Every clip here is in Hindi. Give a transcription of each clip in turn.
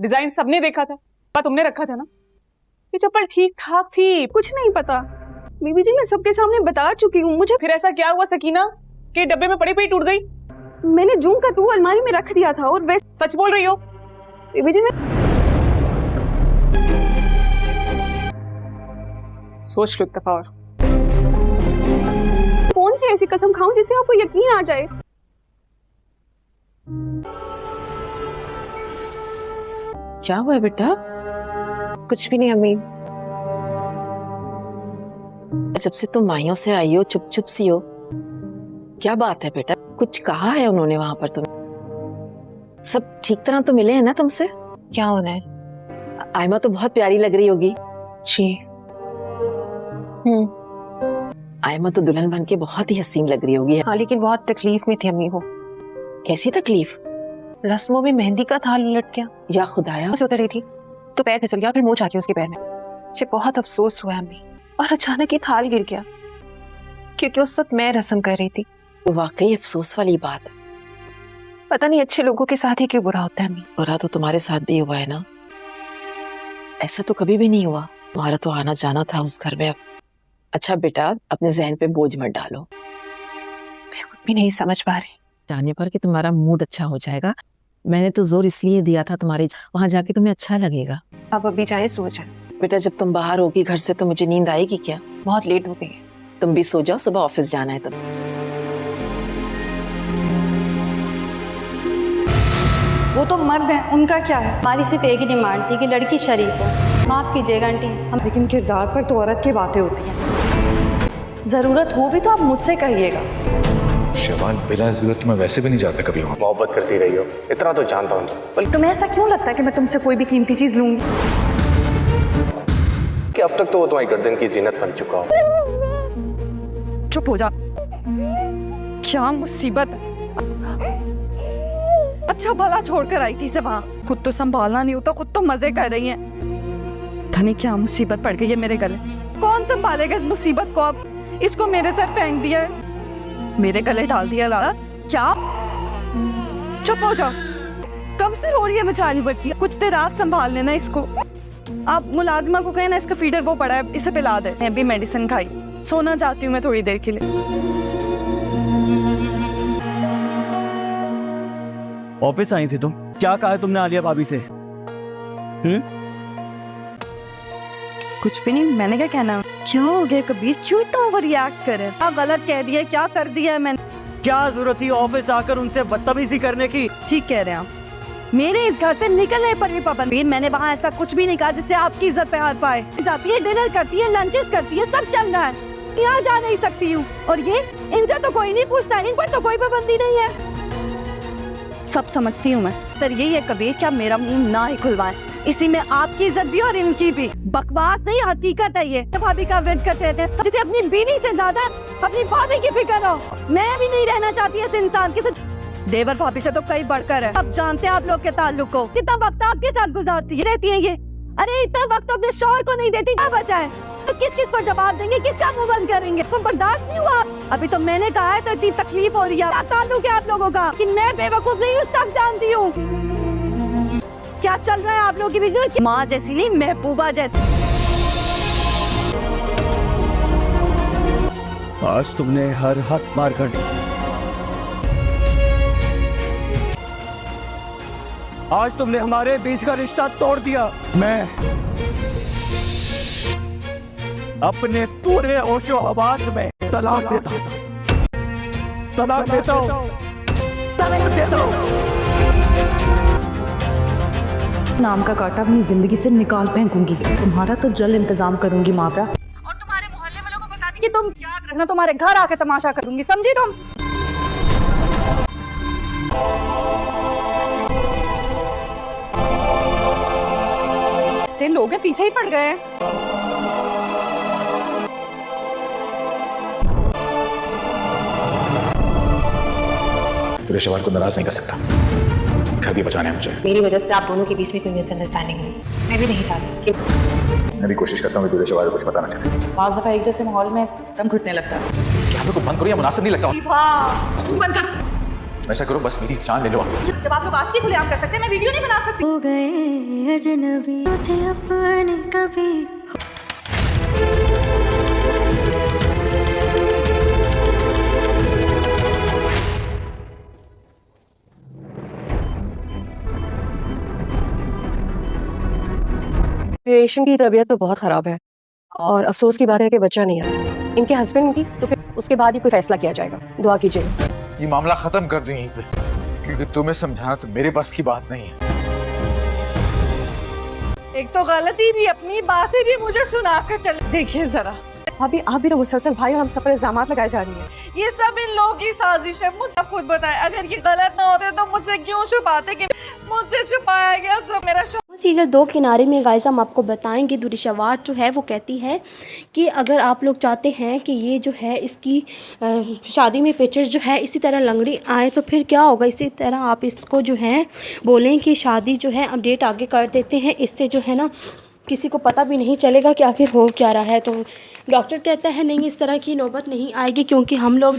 डिजाइन सबने देखा था, पर तुमने रखा था ना। ये चप्पल ठीक ठाक थी। कुछ नहीं पता बीबी जी, मैं सबके सामने बता चुकी हूँ। मुझे फिर ऐसा क्या हुआ सकीना कि डब्बे में पड़ी पड़ी टूट गई? मैंने जूं का तू अलमारी में रख दिया था। और वैसे सच बोल रही हो? बीबी जी, मैं सोच लो एक दफा और। कौन सी ऐसी कसम खाऊं जिससे आपको यकीन आ जाए? क्या हुआ है बेटा? कुछ भी नहीं अम्मी। जब से तुम माइयों से आई हो चुप चुप सी हो, क्या बात है बेटा? कुछ कहा है उन्होंने वहां पर तुम्हें? सब ठीक तरह तो मिले हैं ना तुमसे? क्या होना है? आयमा तो बहुत प्यारी लग रही होगी। जी। आयमा तो दुल्हन बन के बहुत ही हसीन लग रही होगी। हाँ, लेकिन बहुत तकलीफ में थी अम्मी वो। कैसी तकलीफ? रस्मों में मेहंदी का थाल उलट गया। या खुदाया, उसे उतर रही थी तो पैर फिसल गया, फिर मोच आ गई उसके पैर में। मुझे बहुत अफसोस हुआ अम्मी। और अचानक ही थाल गिर गया, क्योंकि उस वक्त मैं रस्म कर रही थी। तो वाकई अफसोस वाली बात है। पता नहीं अच्छे लोगों के साथ ही क्यों बुरा होता है अम्मी। बुरा तो तुम्हारे साथ भी हुआ है ना। ऐसा तो कभी भी नहीं हुआ। तुम्हारा तो आना जाना था उस घर में। अच्छा बेटा, अपने जहन पे बोझ मत डालो। मैं खुद भी नहीं समझ पा रही। जाने पर कि तुम्हारा मूड अच्छा हो जाएगा। मैंने तो जोर इसलिए दिया था तुम्हारे, वहां जाके तुम्हें अच्छा लगेगा। अब अभी जाए सो जाए। बेटा, जब तुम बाहर होगी घर से तो मुझे नींद आएगी क्या? बहुत लेट हो गई है। तुम भी सो जाओ, सुबह ऑफिस जाना है तुम। वो तो मर्द हैं, उनका क्या है? हमारी सिर्फ एक ही डिमांड थी कि लड़की शरीफ हो। माफ कीजिएगा आंटी, हम लेकिन किरदार पर तो औरत की बातें होती हैं। जरूरत हो भी तो आप मुझसे कहिएगा। शबान, बिला जरूरत तो मैं वैसे भी नहीं जाता कभी वहाँ। मोहब्बत करती रही हो, इतना तो जानता हूँ। तो तुम्हें ऐसा क्यों लगता है कि मैं तुमसे कोई भी कीमती चीज लूंगी? कि अब तक तो वो तुम्हारी गर्दन की जीनत बन चुका हो। चुप हो जा। क्या मुसीबत है। अच्छा भला छोड़कर आई थी से वहां, खुद तो संभालना नहीं होता, खुद तो मजे कर रही हैं। धनी क्या मुसीबत पड़ गई है मेरे गले। कौन संभालेगा इस मुसीबत को? अब इसको मेरे सर फेंक दिया है, मेरे गले डाल दिया लाड़ा। क्या? चुप हो जाओ। कब से रो रही है बेचारी बच्ची? कुछ देर आप संभाल लेना इसको। आप मुलाजिमा को कहें ना, इसका फीडर वो पड़ा है, इसे पिला दे। मैं भी मेडिसिन खाई, सोना चाहती हूँ मैं थोड़ी देर के लिए। ऑफिस आई थी तुम, क्या कहा तुमने आलिया भाभी से? कुछ भी नहीं, मैंने क्या कहना? क्या हो गया कबीर, क्यों इतना ओवर रिएक्ट करे? क्या गलत कह दिया, क्या कर दिया है मैंने? क्या जरूरत थी ऑफिस आकर उनसे बदतमीजी करने की? ठीक कह रहे हैं आप, मेरे इस घर से निकलने पर भी पाबंदी। मैंने वहाँ ऐसा कुछ भी नहीं कहा जिससे आपकी इज्जत पे हाथ पाए। जाती है, डिनर करती है, लंचेस करती है, सब चल रहा है। यहाँ जा नहीं सकती हूँ, और ये इनसे तो कोई नहीं पूछता, इन पर तो कोई पाबंदी नहीं है। सब समझती हूँ मैं, पर यही है कबीर, क्या मेरा मुंह ना ही खुलवाए। इसी में आपकी इज्जत भी और इनकी भी। बकवास नहीं, हकीकत है ये। भाभी का वेट करते रहते हैं, जिसे अपनी बीवी से ज्यादा अपनी भाभी की फिक्र हो। मैं भी नहीं रहना चाहती ऐसे इंसान के साथ। देवर भाभी से तो कई बढ़कर है। अब जानते हैं आप लोग के ताल्लुक को। कितना वक्त आपके साथ गुजारती रहती है ये। अरे इतना वक्त तो अपने शौहर को नहीं देती, क्या बचा है? तो किस किस को जवाब देंगे, किसका मुंह बंद करेंगे? तो बर्दाश्त नहीं हुआ। अभी तो मैंने कहा है तो इतनी तकलीफ हो रही है। क्या ताल्लुक है आप लोगों का कि मैं बेवकूफ नहीं हूँ, सब जानती हूँ। क्या चल रहा है आप लोगों के बीच में? माँ जैसी नहीं, महबूबा जैसी। आज तुमने हर हद पार कर दी। आज तुमने हमारे बीच का रिश्ता तोड़ दिया। मैं अपने पूरे होशो हवास में तलाक देता हूं, तलाक देता हूं, तलाक देता हूं। नाम का कांटा अपनी जिंदगी से निकाल फेंकूंगी। तुम्हारा तो जल्द इंतजाम करूंगी मावरा। और तुम्हारे मोहल्ले वालों को बता दी कि तुम याद रखना, तुम्हारे घर आके तमाशा करूंगी, समझी तुम? से लोग पीछे ही पड़ गए। तेरे शवाल को नाराज नहीं कर सकता, घर भी बचाना है मुझे। मेरी वजह से आप दोनों के बीच में कोई मिसअंडरस्टैंडिंग हुई। मैं भी नहीं चाहती कि मैं भी कोशिश करता हूँ कि दूल्हे शवाल को कुछ पता ना चले। बाज़ दफा एक जैसे माहौल में दम घुटने लगता है। क्या हम लोग को बंद करो या मुनासिब नहीं लगता? बंद कर। तुम ऐसा करो, बस मेरी जान ले लो। जब आप लोग आशिकी खुलेआम कर सकते हैं, मैं वीडियो नहीं बना सकती। हो गए अजनबी थे अपने कभी। पेशेंट की तबीयत तो बहुत ख़राब है और अफसोस की बात है कि बच्चा नहीं रहा। इनके हस्बैंड की तो फिर उसके बाद ही कोई फैसला किया जाएगा। दुआ कीजिए। ये मामला खत्म कर दो यहीं पे, क्योंकि तुम्हें समझाना तो मेरे बस की बात नहीं है। एक तो गलती भी अपनी बातें भी मुझे सुना कर चले। देखिए जरा अभी आप भी तो मुसलसल भाई और हम सब पर इल्जाम लगाए जा रही है। ये सब इन लोगों की साजिश है। मुझे खुद बताएं, अगर ये गलत ना होते तो मुझसे क्यों छुपाते कि मुझसे छुपाया गया सब मेरा सीरियल दो किनारे में गाइस हम आपको बताएंगे दुरिशवार जो है वो कहती है कि अगर आप लोग चाहते हैं कि ये जो है इसकी शादी में पिक्चर्स जो है इसी तरह लंगड़ी आए तो फिर क्या होगा। इसी तरह आप इसको जो है बोलें कि शादी जो है अपडेट आगे कर देते हैं, इससे जो है ना किसी को पता भी नहीं चलेगा कि आखिर हो क्या रहा है। तो डॉक्टर कहता है नहीं, इस तरह की नौबत नहीं आएगी क्योंकि हम लोग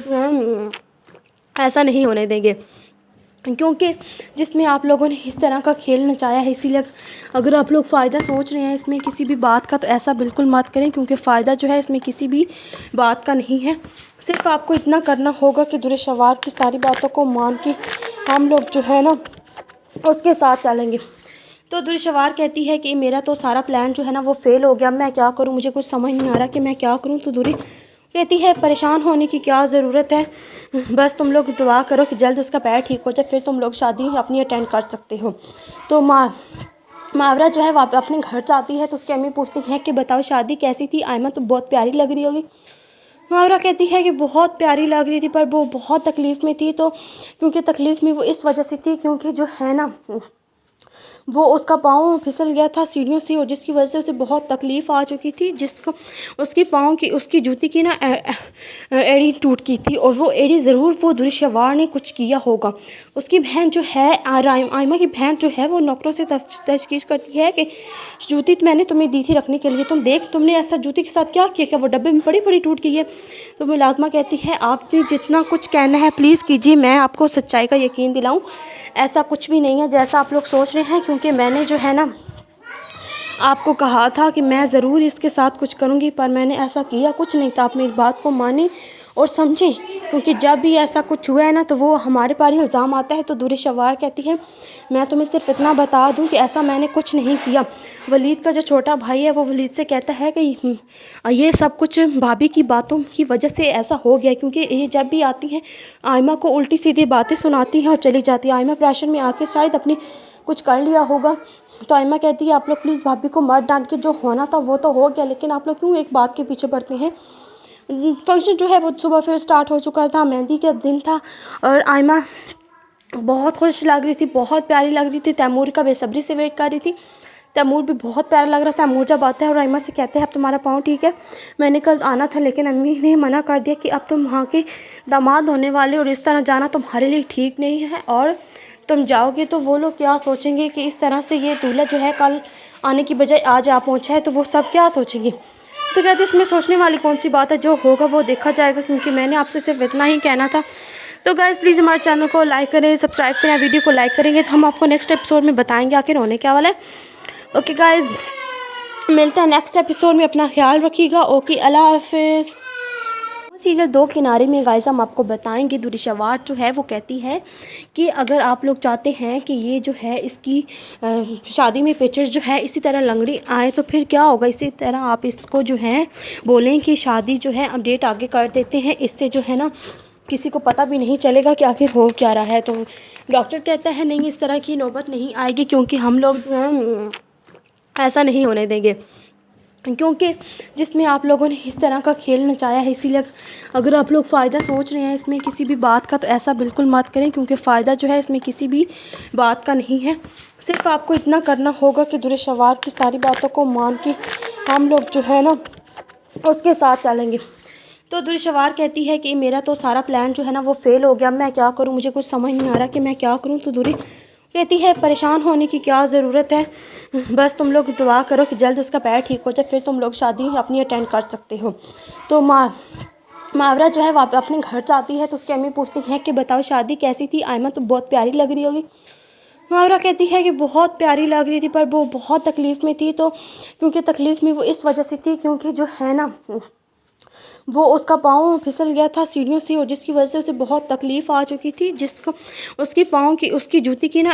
ऐसा नहीं होने देंगे, क्योंकि जिसमें आप लोगों ने इस तरह का खेल नचाया है। इसीलिए अगर आप लोग फ़ायदा सोच रहे हैं इसमें किसी भी बात का, तो ऐसा बिल्कुल मत करें, क्योंकि फ़ायदा जो है इसमें किसी भी बात का नहीं है। सिर्फ आपको इतना करना होगा कि दुरिशवार की सारी बातों को मान के हम लोग जो है ना उसके साथ चलेंगे। तो दुरिशवार कहती है कि मेरा तो सारा प्लान जो है ना वो फेल हो गया, मैं क्या करूँ, मुझे कुछ समझ नहीं आ रहा कि मैं क्या करूँ। तो दुरी कहती है परेशान होने की क्या ज़रूरत है, बस तुम लोग दुआ करो कि जल्द उसका पैर ठीक हो जाए, फिर तुम लोग शादी अपनी अटेंड कर सकते हो। तो मावरा जो है वहाँ पे अपने घर जाती है तो उसकी अम्मी पूछती हैं कि बताओ शादी कैसी थी, आयमा तो बहुत प्यारी लग रही होगी। मावरा कहती है कि बहुत प्यारी लग रही थी पर वो बहुत तकलीफ़ में थी। तो क्योंकि तकलीफ़ में वो इस वजह से थी क्योंकि जो है ना वो उसका पाँव फिसल गया था सीढ़ियों से, और जिसकी वजह से उसे बहुत तकलीफ़ आ चुकी थी, जिसको उसकी पाँव की उसकी जूती की ना एड़ी टूट गई थी। और वो एड़ी ज़रूर वो दुरिशवार ने कुछ किया होगा। उसकी बहन जो है आयमा की बहन जो है वो डॉक्टरों से तशखीस करती है कि जूती मैंने तुम्हें दी थी रखने के लिए, तुम देख तुमने ऐसा जूती के साथ क्या किया, क्या वो डब्बे में बड़ी बड़ी टूट गई है। तो मुलाजमा कहती है आपने जितना कुछ कहना है प्लीज़ कीजिए, मैं आपको सच्चाई का यकीन दिलाऊँ, ऐसा कुछ भी नहीं है जैसा आप लोग सोच रहे हैं। क्योंकि मैंने जो है ना आपको कहा था कि मैं ज़रूर इसके साथ कुछ करूँगी, पर मैंने ऐसा किया कुछ नहीं था। आप मेरी बात को मानें और समझें, क्योंकि जब भी ऐसा कुछ हुआ है ना तो वो हमारे पर ही इल्ज़ाम आता है। तो दुरिशवार कहती है मैं तुम्हें सिर्फ इतना बता दूं कि ऐसा मैंने कुछ नहीं किया। वलीद का जो छोटा भाई है वो वलीद से कहता है कि ये सब कुछ भाभी की बातों की वजह से ऐसा हो गया, क्योंकि ये जब भी आती है आयमा को उल्टी सीधी बातें सुनाती हैं और चली जाती है। आयमा प्रेशर में आके शायद अपनी कुछ कर लिया होगा। तो आयमा कहती है आप लोग प्लीज़ भाभी को मत डांट के, जो होना था वो तो हो गया, लेकिन आप लोग क्यों एक बात के पीछे पड़ते हैं। फंक्शन जो है वो सुबह फिर स्टार्ट हो चुका था, मेहंदी का दिन था और आयमा बहुत खुश लग रही थी, बहुत प्यारी लग रही थी। तैमूर का बेसब्री से वेट कर रही थी। तैमूर भी बहुत प्यारा लग रहा था। तैमूर जब आता है और आयमा से कहते हैं अब तुम्हारा पाँव ठीक है, मैंने कल आना था लेकिन अम्मी ने मना कर दिया कि अब तुम वहाँ के दामाद होने वाले और इस तरह जाना तुम्हारे लिए ठीक नहीं है, और तुम जाओगे तो वो लोग क्या सोचेंगे कि इस तरह से ये दूल्हा जो है कल आने की बजाय आज आ पहुँचा है, तो वो सब क्या सोचेंगे। तो कहते इसमें सोचने वाली कौन सी बात है, जो होगा वो देखा जाएगा, क्योंकि मैंने आपसे सिर्फ इतना ही कहना था। तो गाइस प्लीज़ हमारे चैनल को लाइक करें, सब्सक्राइब करें। वीडियो को लाइक करेंगे तो हम आपको नेक्स्ट एपिसोड में बताएंगे आखिर होने क्या वाला है। ओके गाइस, मिलते हैं नेक्स्ट एपिसोड में, अपना ख्याल रखिएगा। ओके, अल्लाह हाफिज़। सीरियल दो किनारे में गाइस हम आपको बताएंगे दुरिशवार जो है वो कहती है कि अगर आप लोग चाहते हैं कि ये जो है इसकी शादी में पिक्चर्स जो है इसी तरह लंगड़ी आए तो फिर क्या होगा। इसी तरह आप इसको जो है बोलें कि शादी जो है अपडेट आगे कर देते हैं, इससे जो है ना किसी को पता भी नहीं चलेगा कि आखिर हो क्या रहा है। तो डॉक्टर कहता है नहीं, इस तरह की नौबत नहीं आएगी क्योंकि हम लोग ऐसा नहीं होने देंगे, क्योंकि जिसमें आप लोगों ने इस तरह का खेल नचाया है। इसीलिए अगर आप लोग फ़ायदा सोच रहे हैं इसमें किसी भी बात का, तो ऐसा बिल्कुल मत करें, क्योंकि फ़ायदा जो है इसमें किसी भी बात का नहीं है। सिर्फ आपको इतना करना होगा कि दुरिशवार की सारी बातों को मान के हम लोग जो है ना उसके साथ चलेंगे। तो दुरिशवार कहती है कि मेरा तो सारा प्लान जो है ना वो फेल हो गया, मैं क्या करूँ, मुझे कुछ समझ नहीं आ रहा कि मैं क्या करूँ। तो दुरी कहती है परेशान होने की क्या ज़रूरत है, बस तुम लोग दुआ करो कि जल्द उसका पैर ठीक हो जाए, फिर तुम लोग शादी अपनी अटेंड कर सकते हो। तो मावरा जो है वहाँ पे अपने घर जाती है तो उसकी अम्मी पूछती हैं कि बताओ शादी कैसी थी, आयमा तो बहुत प्यारी लग रही होगी। मावरा कहती है कि बहुत प्यारी लग रही थी पर वो बहुत तकलीफ़ में थी, तो क्योंकि तकलीफ़ में वो इस वजह से थी क्योंकि जो है ना वो उसका पाँव फिसल गया था सीढ़ियों से, और जिसकी वजह से उसे बहुत तकलीफ़ आ चुकी थी, जिसको उसकी पाँव की उसकी जूती की ना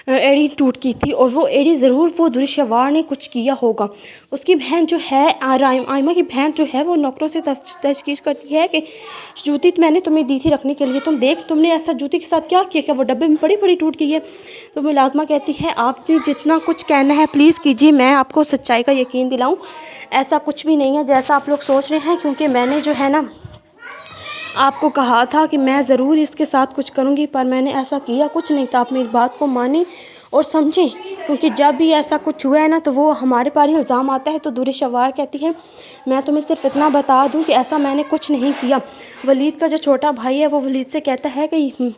एड़ी टूट गई थी, और वो एड़ी ज़रूर वो दुर्शवार ने कुछ किया होगा। उसकी बहन जो है आयमा की बहन जो है वो नौकरों से तशखीस करती है कि जूती मैंने तुम्हें दी थी रखने के लिए, तुम देख तुमने ऐसा जूती के साथ क्या किया, क्या वो डब्बे में बड़ी बड़ी टूट गई है। तो मुलाजमा कहती है आपने जितना कुछ कहना है प्लीज़ कीजिए, मैं आपको सच्चाई का यकीन दिलाऊँ, ऐसा कुछ भी नहीं है जैसा आप लोग सोच रहे हैं, क्योंकि मैंने जो है ना आपको कहा था कि मैं ज़रूर इसके साथ कुछ करूँगी, पर मैंने ऐसा किया कुछ नहीं था। आप मेरी बात को माने और समझें, क्योंकि जब भी ऐसा कुछ हुआ है ना तो वो हमारे पर ही इल्ज़ाम आता है। तो दुर्शवार कहती है मैं तुम्हें सिर्फ इतना बता दूं कि ऐसा मैंने कुछ नहीं किया। वलीद का जो छोटा भाई है वो वलीद से कहता है कि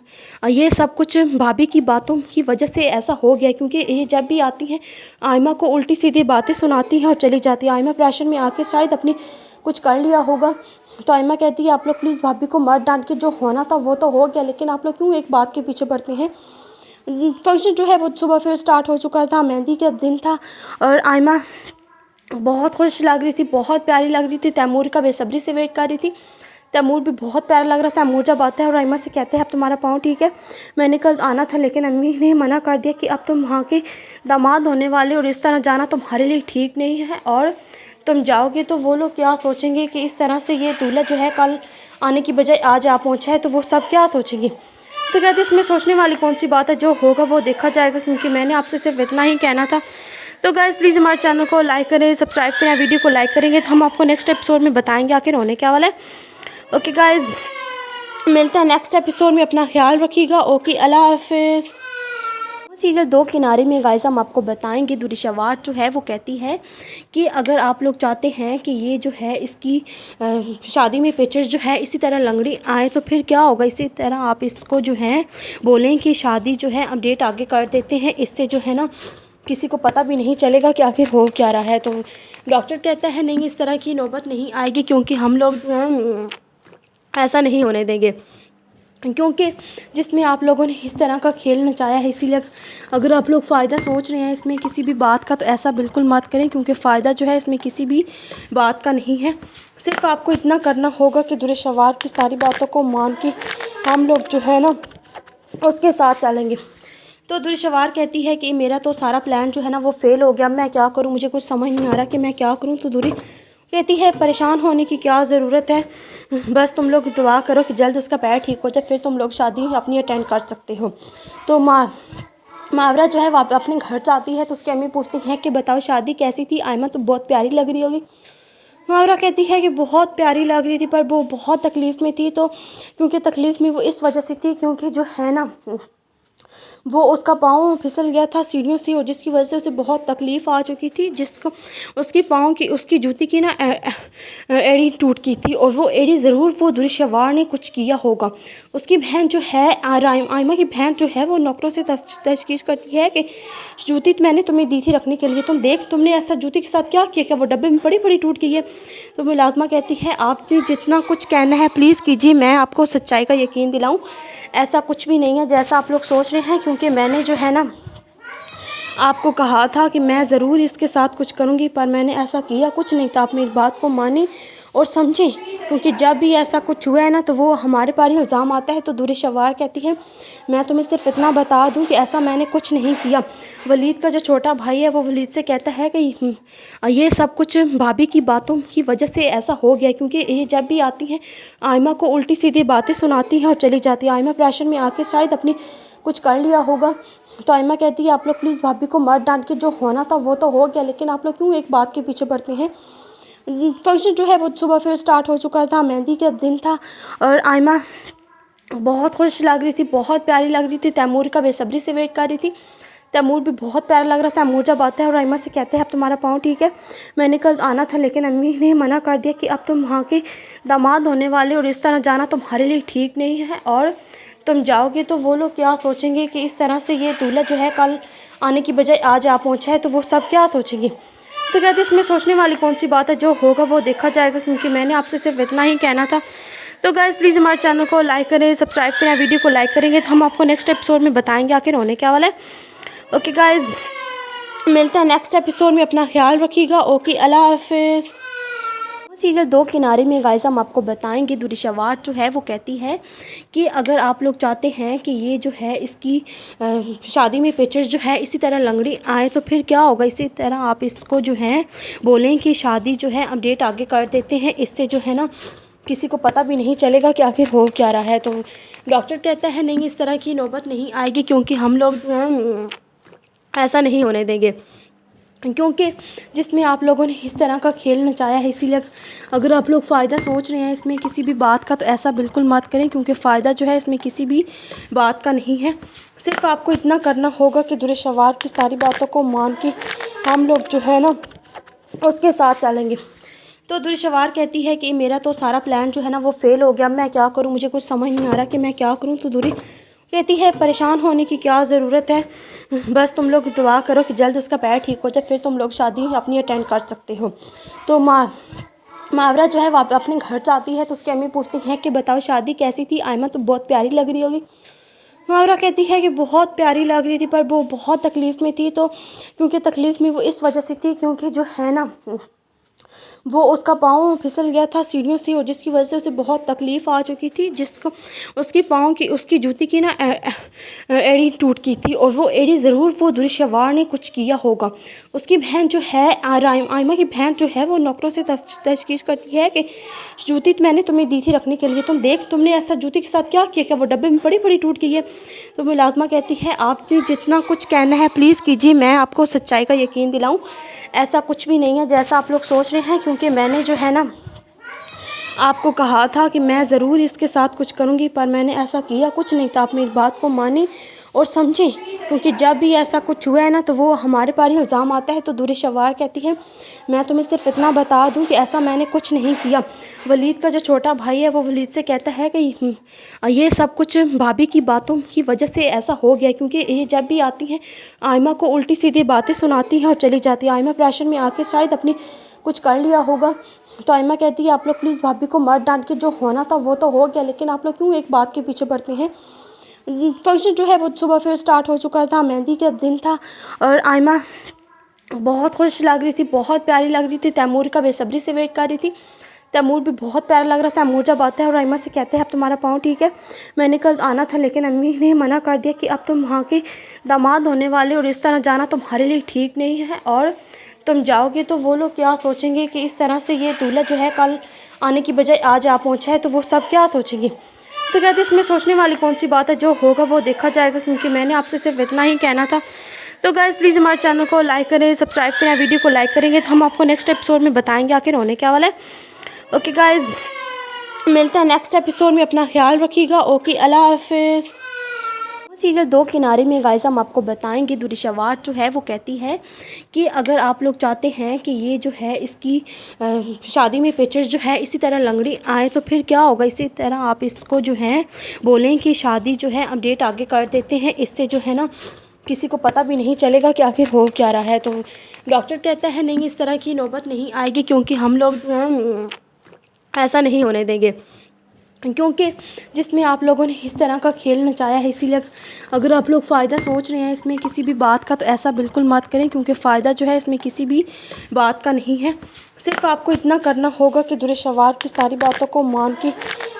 ये सब कुछ भाभी की बातों की वजह से ऐसा हो गया, क्योंकि ये जब भी आती हैं आयमा को उल्टी सीधी बातें सुनाती हैं और चली जाती है। आयमा प्रेशर में आके शायद अपनी कुछ कर लिया होगा। तो आयमा कहती है आप लोग प्लीज़ भाभी को मत डांट के, जो होना था वो तो हो गया, लेकिन आप लोग क्यों एक बात के पीछे पड़ते हैं। फंक्शन जो है वो सुबह फिर स्टार्ट हो चुका था, मेहंदी का दिन था और आयमा बहुत खुश लग रही थी, बहुत प्यारी लग रही थी। तैमूर का बेसब्री से वेट कर रही थी। तैमूर भी बहुत प्यारा लग रहा था। तैमूर जब आता है और आयमा से कहते हैं अब तुम्हारा पाँव ठीक है, मैंने कल आना था लेकिन अम्मी ने मना कर दिया कि अब तुम वहाँ के दामाद होने वाले और इस तरह जाना तुम्हारे लिए ठीक नहीं है, और तुम जाओगे तो वो लोग क्या सोचेंगे कि इस तरह से ये दूल्हा जो है कल आने की बजाय आज आ पहुँचा है, तो वो सब क्या सोचेंगे। तो कहते इसमें सोचने वाली कौन सी बात है, जो होगा वो देखा जाएगा, क्योंकि मैंने आपसे सिर्फ इतना ही कहना था। तो गाइस प्लीज़ हमारे चैनल को लाइक करें, सब्सक्राइब करें। वीडियो को लाइक करेंगे तो हम आपको नेक्स्ट एपिसोड में बताएंगे आखिर होने क्या वाला है। ओके गाइस, मिलते हैं नेक्स्ट एपिसोड में, अपना ख्याल रखिएगा। ओके, अल्लाह हाफिज़। सीरियल दो किनारे में गाइस हम आपको बताएंगे दुर्शवार जो है वो कहती है कि अगर आप लोग चाहते हैं कि ये जो है इसकी शादी में पिक्चर्स जो है इसी तरह लंगड़ी आए तो फिर क्या होगा। इसी तरह आप इसको जो है बोलें कि शादी जो है अपडेट आगे कर देते हैं, इससे जो है ना किसी को पता भी नहीं चलेगा कि आखिर हो क्या रहा है। तो डॉक्टर कहता है नहीं, इस तरह की नौबत नहीं आएगी, क्योंकि हम लोग ऐसा नहीं होने देंगे, क्योंकि जिसमें आप लोगों ने इस तरह का खेल नचाया है। इसीलिए अगर आप लोग फ़ायदा सोच रहे हैं इसमें किसी भी बात का, तो ऐसा बिल्कुल मत करें, क्योंकि फ़ायदा जो है इसमें किसी भी बात का नहीं है। सिर्फ आपको इतना करना होगा कि दुर्शवार की सारी बातों को मान के हम लोग जो है ना उसके साथ चलेंगे। तो दुर्शवार कहती है कि मेरा तो सारा प्लान जो है ना वो फ़ेल हो गया, मैं क्या करूँ, मुझे कुछ समझ नहीं आ रहा कि मैं क्या करूँ। तो दुरी कहती है परेशान होने की क्या ज़रूरत है, बस तुम लोग दुआ करो कि जल्द उसका पैर ठीक हो जाए, फिर तुम लोग शादी अपनी अटेंड कर सकते हो। तो मावरा जो है वहाँ पे अपने घर जाती है तो उसकी अम्मी पूछती हैं कि बताओ शादी कैसी थी, आयमा तो बहुत प्यारी लग रही होगी। मावरा कहती है कि बहुत प्यारी लग रही थी पर वो बहुत तकलीफ़ में थी, तो क्योंकि तकलीफ़ में वो इस वजह से थी क्योंकि जो है ना वो उसका पाँव फिसल गया था सीढ़ियों से, और जिसकी वजह से उसे बहुत तकलीफ़ आ चुकी थी, जिसको उसकी पाँव की उसकी जूती की ना एड़ी टूट गई थी, और वो एड़ी ज़रूर वो दुर्शवार ने कुछ किया होगा। उसकी बहन जो है आयमा की बहन जो है वो नौकरों से तशखीस करती है कि जूती मैंने तुम्हें दी थी रखने के लिए, तुम देख तुमने ऐसा जूती के साथ क्या किया, क्या वो डब्बे में बड़ी बड़ी टूट गई है। तो मुलाजमा कहती है आपने जितना कुछ कहना है प्लीज़ कीजिए, मैं आपको सच्चाई का यकीन दिलाऊँ, ऐसा कुछ भी नहीं है जैसा आप लोग सोच रहे हैं, क्योंकि मैंने जो है ना आपको कहा था कि मैं ज़रूर इसके साथ कुछ करूँगी, पर मैंने ऐसा किया कुछ नहीं था। आप मेरी बात को माने और समझें, क्योंकि जब भी ऐसा कुछ हुआ है ना तो वो हमारे पर ही इल्ज़ाम आता है। तो दुर्शवार कहती है मैं तुम्हें सिर्फ इतना बता दूं कि ऐसा मैंने कुछ नहीं किया। वलीद का जो छोटा भाई है वो वलीद से कहता है कि ये सब कुछ भाभी की बातों की वजह से ऐसा हो गया, क्योंकि ये जब भी आती हैं आयमा को उल्टी सीधी बातें सुनाती हैं और चली जाती है। आयमा प्रेशर में आके शायद अपनी कुछ कर लिया होगा। तो आयमा कहती है आप लोग प्लीज़ भाभी को मत डांट के, जो होना था वो तो हो गया, लेकिन आप लोग क्यों एक बात के पीछे पड़ते हैं। फंक्शन जो है वो सुबह फिर स्टार्ट हो चुका था, मेहंदी का दिन था और आयमा बहुत खुश लग रही थी, बहुत प्यारी लग रही थी। तैमूर का बेसब्री से वेट कर रही थी। तैमूर भी बहुत प्यारा लग रहा था। तैमूर जब आता है और आयमा से कहते हैं अब तुम्हारा पाँव ठीक है, मैंने कल आना था लेकिन अम्मी ने मना कर दिया कि अब तुम वहाँ के दामाद होने वाले और इस तरह जाना तुम्हारे लिए ठीक नहीं है, और तुम जाओगे तो वो लोग क्या सोचेंगे कि इस तरह से ये दूल्हा जो है कल आने की बजाय आज आ पहुँचा है, तो वो सब क्या सोचेंगे। तो कहते इसमें सोचने वाली कौन सी बात है, जो होगा वो देखा जाएगा, क्योंकि मैंने आपसे सिर्फ इतना ही कहना था। तो गाइस प्लीज़ हमारे चैनल को लाइक करें, सब्सक्राइब करें, वीडियो को लाइक करेंगे तो हम आपको नेक्स्ट एपिसोड में बताएंगे आखिर होने क्या वाला है। ओके गाइस, मिलते हैं नेक्स्ट एपिसोड में, अपना ख्याल रखिएगा। ओके, अल्लाह हाफिज़। सीरियल दो किनारे में गाइस हम आपको बताएंगे दुर्र शवाट जो है वो कहती है कि अगर आप लोग चाहते हैं कि ये जो है इसकी शादी में पिक्चर्स जो है इसी तरह लंगड़ी आए तो फिर क्या होगा। इसी तरह आप इसको जो है बोलें कि शादी जो है अपडेट आगे कर देते हैं, इससे जो है ना किसी को पता भी नहीं चलेगा कि आखिर हो क्या रहा है। तो डॉक्टर कहता है नहीं, इस तरह की नौबत नहीं आएगी, क्योंकि हम लोग ऐसा नहीं होने देंगे, क्योंकि जिसमें आप लोगों ने इस तरह का खेल नचाया है। इसीलिए अगर आप लोग फ़ायदा सोच रहे हैं इसमें किसी भी बात का, तो ऐसा बिल्कुल मत करें, क्योंकि फ़ायदा जो है इसमें किसी भी बात का नहीं है। सिर्फ आपको इतना करना होगा कि दुर्र शवार की सारी बातों को मान के हम लोग जो है ना उसके साथ चलेंगे। तो दुर्र शवार कहती है कि मेरा तो सारा प्लान जो है ना वो फेल हो गया, मैं क्या करूँ, मुझे कुछ समझ नहीं आ रहा कि मैं क्या करूँ। तो दुर्र कहती है परेशान होने की क्या ज़रूरत है, बस तुम लोग दुआ करो कि जल्द उसका पैर ठीक हो जाए, फिर तुम लोग शादी अपनी अटेंड कर सकते हो। तो मावरा जो है वो अपने घर जाती है, तो उसकी अम्मी पूछती हैं कि बताओ शादी कैसी थी, आयमा तो बहुत प्यारी लग रही होगी। मावरा कहती है कि बहुत प्यारी लग रही थी, पर वो बहुत तकलीफ़ में थी। तो क्योंकि तकलीफ़ में वो इस वजह से थी क्योंकि जो है ना वो उसका पाँव फिसल गया था सीढ़ियों से, और जिसकी वजह से उसे बहुत तकलीफ़ आ चुकी थी, जिसको उसकी पाँव की उसकी जूती की ना एड़ी टूट गई थी, और वो एड़ी ज़रूर वो दुर्र शवार ने कुछ किया होगा। उसकी बहन जो है आयमा की बहन जो है वो नौकरों से तशखीस करती है कि जूती मैंने तुम्हें दी थी रखने के लिए, तुम देख तुमने ऐसा जूती के साथ क्या किया, क्या वो डब्बे में बड़ी बड़ी टूट गई है। तो मुलाजमा कहती है आपने जितना कुछ कहना है प्लीज़ कीजिए, मैं आपको सच्चाई का यकीन दिलाऊँ, ऐसा कुछ भी नहीं है जैसा आप लोग सोच रहे हैं, क्योंकि मैंने जो है ना आपको कहा था कि मैं ज़रूर इसके साथ कुछ करूँगी, पर मैंने ऐसा किया कुछ नहीं था। आप मेरी बात को मानें और समझें, क्योंकि जब भी ऐसा कुछ हुआ है ना तो वो हमारे पर ही इल्ज़ाम आता है। तो दुर्र शवार कहती है मैं तुम्हें सिर्फ इतना बता दूं कि ऐसा मैंने कुछ नहीं किया। वलीद का जो छोटा भाई है वो वलीद से कहता है कि ये सब कुछ भाभी की बातों की वजह से ऐसा हो गया, क्योंकि ये जब भी आती हैं आयमा को उल्टी सीधी बातें सुनाती हैं और चली जाती है। आयमा प्रेशर में आके शायद अपनी कुछ कर लिया होगा। तो आयमा कहती है आप लोग प्लीज़ भाभी को मत डांट के, जो होना था वो तो हो गया, लेकिन आप लोग क्यों एक बात के पीछे पड़ते हैं। फंक्शन जो है वो सुबह फिर स्टार्ट हो चुका था, मेहंदी का दिन था, और आयमा बहुत खुश लग रही थी, बहुत प्यारी लग रही थी। तैमूर का बेसब्री से वेट कर रही थी। तैमूर भी बहुत प्यारा लग रहा था। तैमूर जब आता है और आयमा से कहते हैं अब तुम्हारा पाँव ठीक है, मैंने कल आना था लेकिन अम्मी ने मना कर दिया कि अब तुम वहाँ के दामाद होने वाले और इस तरह जाना तुम्हारे लिए ठीक नहीं है, और तुम जाओगे तो वो लोग क्या सोचेंगे कि इस तरह से ये दूल्हा जो है कल आने की बजाय आज आ पहुँचा है, तो वो सब क्या सोचेंगे। तो कहते इसमें सोचने वाली कौन सी बात है, जो होगा वो देखा जाएगा, क्योंकि मैंने आपसे सिर्फ इतना ही कहना था। तो गाइस प्लीज़ हमारे चैनल को लाइक करें, सब्सक्राइब करें, वीडियो को लाइक करेंगे तो हम आपको नेक्स्ट एपिसोड में बताएंगे आखिर होने क्या वाला है। ओके गाइस, मिलते हैं नेक्स्ट एपिसोड में, अपना ख्याल रखिएगा। ओके, अल्लाह हाफिज़। सीरियल दो किनारे में गाइस हम आपको बताएंगे दुर्र शवाट जो है वो कहती है कि अगर आप लोग चाहते हैं कि ये जो है इसकी शादी में पिक्चर्स जो है इसी तरह लंगड़ी आए तो फिर क्या होगा। इसी तरह आप इसको जो है बोलें कि शादी जो है अपडेट आगे कर देते हैं, इससे जो है ना किसी को पता भी नहीं चलेगा कि आखिर हो क्या रहा है। तो डॉक्टर कहता है नहीं, इस तरह की नौबत नहीं आएगी, क्योंकि हम लोग ऐसा नहीं होने देंगे, क्योंकि जिसमें आप लोगों ने इस तरह का खेल नचाया है। इसीलिए अगर आप लोग फ़ायदा सोच रहे हैं इसमें किसी भी बात का, तो ऐसा बिल्कुल मत करें, क्योंकि फ़ायदा जो है इसमें किसी भी बात का नहीं है। सिर्फ आपको इतना करना होगा कि दुर्र शवार की सारी बातों को मान के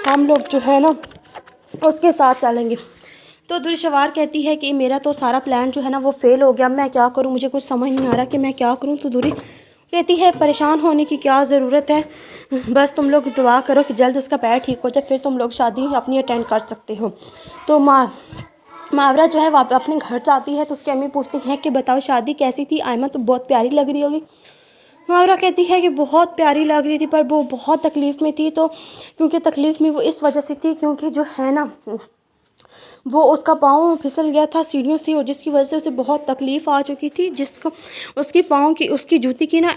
हम लोग जो है ना उसके साथ चलेंगे। तो दुर्र शवार कहती है कि मेरा तो सारा प्लान जो है ना वो फेल हो गया, मैं क्या करूँ, मुझे कुछ समझ नहीं आ रहा कि मैं क्या करूँ। तो दुर्र कहती है परेशान होने की क्या ज़रूरत है, बस तुम लोग दुआ करो कि जल्द उसका पैर ठीक हो जाए, फिर तुम लोग शादी अपनी अटेंड कर सकते हो। तो मावरा जो है वो अपने घर जाती है, तो उसकी अम्मी पूछती हैं कि बताओ शादी कैसी थी, आयमा तो बहुत प्यारी लग रही होगी। मावरा कहती है कि बहुत प्यारी लग रही थी, पर वो बहुत तकलीफ़ में थी। तो क्योंकि तकलीफ़ में वो इस वजह से थी क्योंकि जो है ना वो उसका पाँव फिसल गया था सीढ़ियों से और जिसकी वजह से उसे बहुत तकलीफ़ आ चुकी थी, जिसको उसकी पाँव की उसकी जूती की ना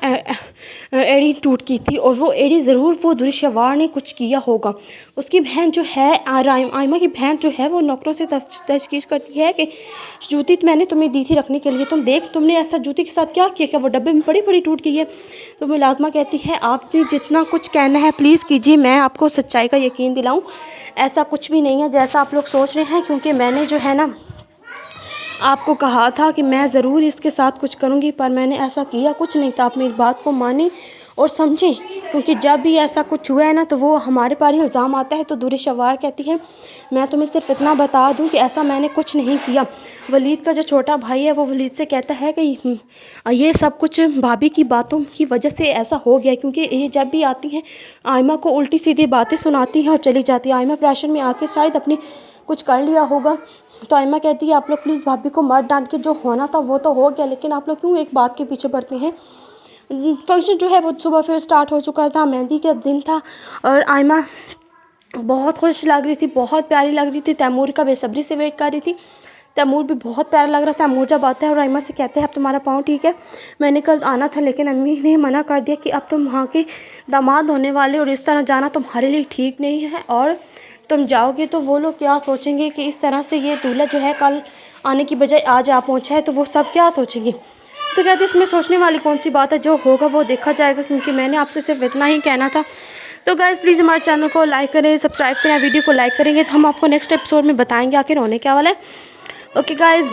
एड़ी टूट गई थी और वो एड़ी ज़रूर वो दुर्शवार ने कुछ किया होगा। उसकी बहन जो है आयमा की बहन जो है वो नौकरों से तशखीस करती है कि जूती मैंने तुम्हें दी थी रखने के लिए, तुम देख तुमने ऐसा जूती के साथ क्या किया, क्या वो डब्बे में बड़ी बड़ी टूट गई है। तो मुलाजमा कहती है आपने जितना कुछ कहना है प्लीज़ कीजिए, मैं आपको सच्चाई का यकीन दिलाऊँ, ऐसा कुछ भी नहीं है जैसा आप लोग सोच रहे हैं, क्योंकि मैंने जो है ना आपको कहा था कि मैं ज़रूर इसके साथ कुछ करूँगी, पर मैंने ऐसा किया कुछ नहीं था। आप मेरी बात को मानें और समझें, क्योंकि जब भी ऐसा कुछ हुआ है ना तो वो हमारे पर ही इल्ज़ाम आता है। तो दुर्शवार कहती है मैं तुम्हें सिर्फ इतना बता दूं कि ऐसा मैंने कुछ नहीं किया। वलीद का जो छोटा भाई है वो वलीद से कहता है कि ये सब कुछ भाभी की बातों की वजह से ऐसा हो गया, क्योंकि ये जब भी आती हैं आयमा को उल्टी सीधी बातें सुनाती हैं और चली जाती है। आयमा प्रेशर में आके शायद अपनी कुछ कर लिया होगा। तो आयमा कहती है आप लोग प्लीज़ भाभी को मत डांट के, जो होना था वो तो हो गया, लेकिन आप लोग क्यों एक बात के पीछे पड़ते हैं। फंक्शन जो है वो सुबह फिर स्टार्ट हो चुका था, मेहंदी का दिन था और आयमा बहुत खुश लग रही थी, बहुत प्यारी लग रही थी। तैमूर का बेसब्री से वेट कर रही थी। तैमूर भी बहुत प्यारा लग रहा था। तैमूर जब आता है और आयमा से कहते हैं अब तुम्हारा पाँव ठीक है, मैंने कल आना था लेकिन अम्मी ने मना कर दिया कि अब तुम वहाँ के दामाद होने वाले और इस तरह जाना तुम्हारे लिए ठीक नहीं है, और तुम जाओगे तो वो लोग क्या सोचेंगे कि इस तरह से ये दूल्हा जो है कल आने की बजाय आज आ पहुँचा है, तो वो सब क्या सोचेंगे। तो कहते इसमें सोचने वाली कौन सी बात है, जो होगा वो देखा जाएगा, क्योंकि मैंने आपसे सिर्फ इतना ही कहना था। तो गाइस प्लीज़ हमारे चैनल को लाइक करें, सब्सक्राइब करें। वीडियो को लाइक करेंगे तो हम आपको नेक्स्ट एपिसोड में बताएंगे आखिर होने क्या वाला है। ओके गाइस,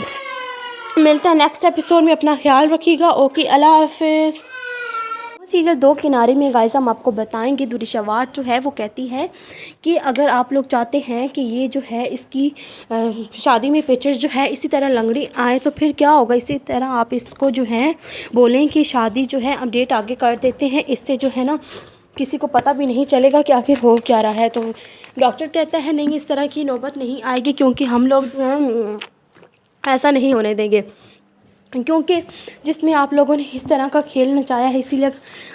मिलते हैं नेक्स्ट एपिसोड में, अपना ख्याल रखिएगा। ओके, अल्लाह हाफिज़। सीरियल दो किनारे में गाइस हम आपको बताएंगे दुर्शवार जो है वो कहती है कि अगर आप लोग चाहते हैं कि ये जो है इसकी शादी में पिक्चर्स जो है इसी तरह लंगड़ी आए तो फिर क्या होगा। इसी तरह आप इसको जो है बोलें कि शादी जो है अपडेट आगे कर देते हैं, इससे जो है ना किसी को पता भी नहीं चलेगा कि आखिर हो क्या रहा है। तो डॉक्टर कहता है नहीं, इस तरह की नौबत नहीं आएगी, क्योंकि हम लोग ऐसा नहीं होने देंगे, क्योंकि जिसमें आप लोगों ने इस तरह का खेल नचाया है। इसीलिए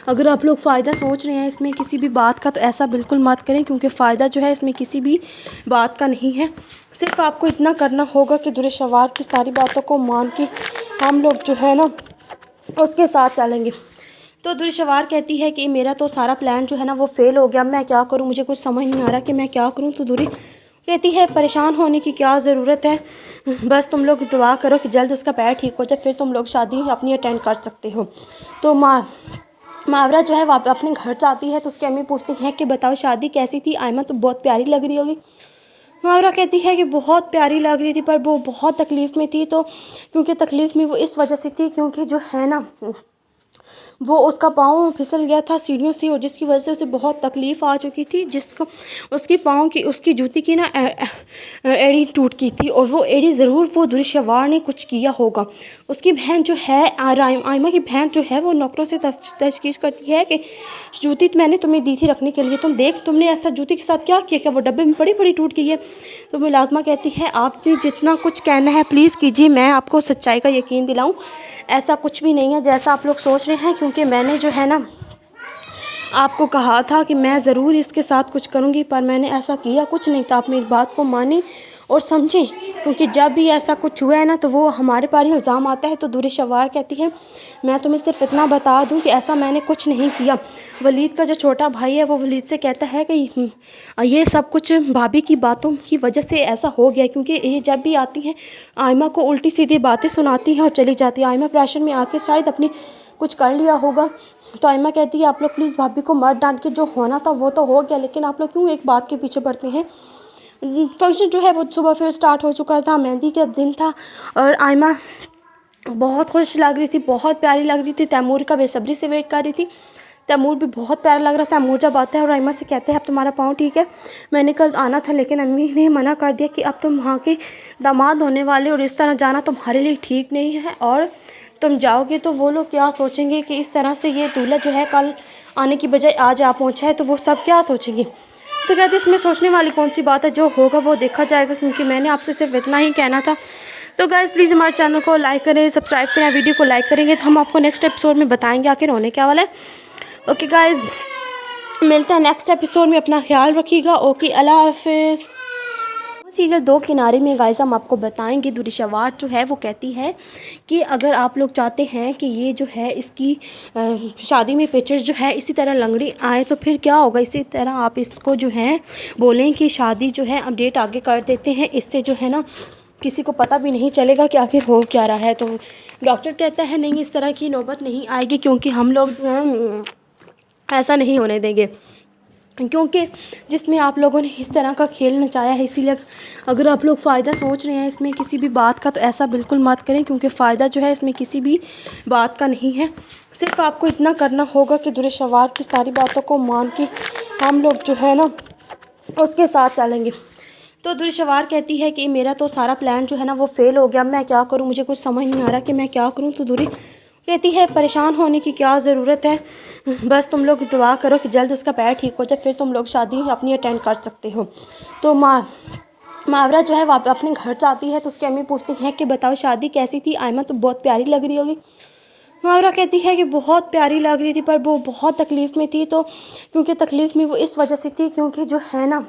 अगर आप लोग फ़ायदा सोच रहे हैं इसमें किसी भी बात का, तो ऐसा बिल्कुल मत करें, क्योंकि फ़ायदा जो है इसमें किसी भी बात का नहीं है। सिर्फ आपको इतना करना होगा कि दुर्शवार की सारी बातों को मान के हम लोग जो है ना उसके साथ चलेंगे। तो दुर्शवार कहती है कि मेरा तो सारा प्लान जो है ना वो फेल हो गया, मैं क्या करूँ, मुझे कुछ समझ नहीं आ रहा कि मैं क्या करूँ। तो दुरी कहती है परेशान होने की क्या ज़रूरत है, बस तुम लोग दुआ करो कि जल्द उसका पैर ठीक हो जाए, फिर तुम लोग शादी अपनी अटेंड कर सकते हो। तो मावरा जो है वो अपने घर जाती है, तो उसकी अम्मी पूछती हैं कि बताओ शादी कैसी थी, आयमा तो बहुत प्यारी लग रही होगी। मावरा कहती है कि बहुत प्यारी लग रही थी, पर वो बहुत तकलीफ़ में थी। तो क्योंकि तकलीफ़ में वो इस वजह से थी क्योंकि जो है ना वो उसका पाँव फिसल गया था सीढ़ियों से और जिसकी वजह से उसे बहुत तकलीफ़ आ चुकी थी, जिसको उसकी पाँव की उसकी जूती की ना एड़ी टूट गई थी और वो एड़ी ज़रूर वो दुर्शवार ने कुछ किया होगा। उसकी बहन जो है आयमा की बहन जो है वो नौकरों से तशखीस करती है कि जूती मैंने तुम्हें दी थी रखने के लिए, तुम देख तुमने ऐसा जूती के साथ क्या किया, क्या वो डब्बे में बड़ी बड़ी टूट गई है। तो मुलाजमा कहती है आपने जितना कुछ कहना है प्लीज़ कीजिए, मैं आपको सच्चाई का यकीन दिलाऊँ, ऐसा कुछ भी नहीं है जैसा आप लोग सोच रहे हैं, क्योंकि मैंने जो है ना आपको कहा था कि मैं ज़रूर इसके साथ कुछ करूँगी, पर मैंने ऐसा किया कुछ नहीं था। आप मेरी बात को मानें और समझें, क्योंकि जब भी ऐसा कुछ हुआ है ना तो वो हमारे पर ही इल्ज़ाम आता है। तो दुर्शवार कहती है मैं तुम्हें सिर्फ इतना बता दूं कि ऐसा मैंने कुछ नहीं किया। वलीद का जो छोटा भाई है वो वलीद से कहता है कि ये सब कुछ भाभी की बातों की वजह से ऐसा हो गया, क्योंकि ये जब भी आती हैं आयमा को उल्टी सीधी बातें सुनाती हैं और चली जाती है। आयमा प्रेशर में आके शायद अपनी कुछ कर लिया होगा। तो आयमा कहती है आप लोग प्लीज़ भाभी को मत डांट के, जो होना था वो तो हो गया, लेकिन आप लोग क्यों एक बात के पीछे पड़ते हैं। फंक्शन जो है वो सुबह फिर स्टार्ट हो चुका था, मेहंदी का दिन था और आयमा बहुत खुश लग रही थी, बहुत प्यारी लग रही थी। तैमूर का बेसब्री से वेट कर रही थी। तैमूर भी बहुत प्यारा लग रहा था। तैमूर जब आता है और आयमा से कहते हैं अब तुम्हारा पाँव ठीक है, मैंने कल आना था लेकिन अम्मी ने मना कर दिया कि अब तुम वहाँ के दामाद होने वाले और इस तरह जाना तुम्हारे लिए ठीक नहीं है, और तुम जाओगे तो वो लोग क्या सोचेंगे कि इस तरह से ये दूल्हा जो है कल आने की बजाय आज आ पहुँचा है, तो वो सब क्या सोचेंगे। तो कहते इसमें सोचने वाली कौन सी बात है, जो होगा वो देखा जाएगा, क्योंकि मैंने आपसे सिर्फ इतना ही कहना था। तो गाइस प्लीज़ हमारे चैनल को लाइक करें, सब्सक्राइब करें। वीडियो को लाइक करेंगे तो हम आपको नेक्स्ट एपिसोड में बताएंगे आखिर होने क्या वाला है। ओके गाइस, मिलते हैं नेक्स्ट एपिसोड में, अपना ख्याल रखिएगा। ओके, अल्लाह हाफिज़। सीरियल दो किनारे में गाइस हम आपको बताएंगे। दुरिशवार जो है वो कहती है कि अगर आप लोग चाहते हैं कि ये जो है इसकी शादी में पिक्चर्स जो है इसी तरह लंगड़ी आए तो फिर क्या होगा। इसी तरह आप इसको जो है बोलें कि शादी जो है अपडेट आगे कर देते हैं, इससे जो है ना किसी को पता भी नहीं चलेगा कि आखिर हो क्या रहा है। तो डॉक्टर कहता है नहीं, इस तरह की नौबत नहीं आएगी क्योंकि हम लोग ऐसा नहीं होने देंगे, क्योंकि जिसमें आप लोगों ने इस तरह का खेल नचाया है। इसीलिए अगर आप लोग फ़ायदा सोच रहे हैं इसमें किसी भी बात का, तो ऐसा बिल्कुल मत करें, क्योंकि फ़ायदा जो है इसमें किसी भी बात का नहीं है। सिर्फ आपको इतना करना होगा कि दुरिशवार की सारी बातों को मान के हम लोग जो है ना उसके साथ चलेंगे। तो दुरिशवार कहती है कि मेरा तो सारा प्लान जो है ना वो फेल हो गया, मैं क्या करूँ, मुझे कुछ समझ नहीं आ रहा कि मैं क्या करूँ। तो दुरी कहती है परेशान होने की क्या ज़रूरत है, बस तुम लोग दुआ करो कि जल्द उसका पैर ठीक हो जाए, फिर तुम लोग शादी अपनी अटेंड कर सकते हो। तो मावरा जो है वो अपने घर जाती है तो उसकी अम्मी पूछती हैं कि बताओ शादी कैसी थी, आयमा तो बहुत प्यारी लग रही होगी। मावरा कहती है कि बहुत प्यारी लग रही थी पर वो बहुत तकलीफ़ में थी। तो क्योंकि तकलीफ़ में वो इस वजह से थी क्योंकि जो है ना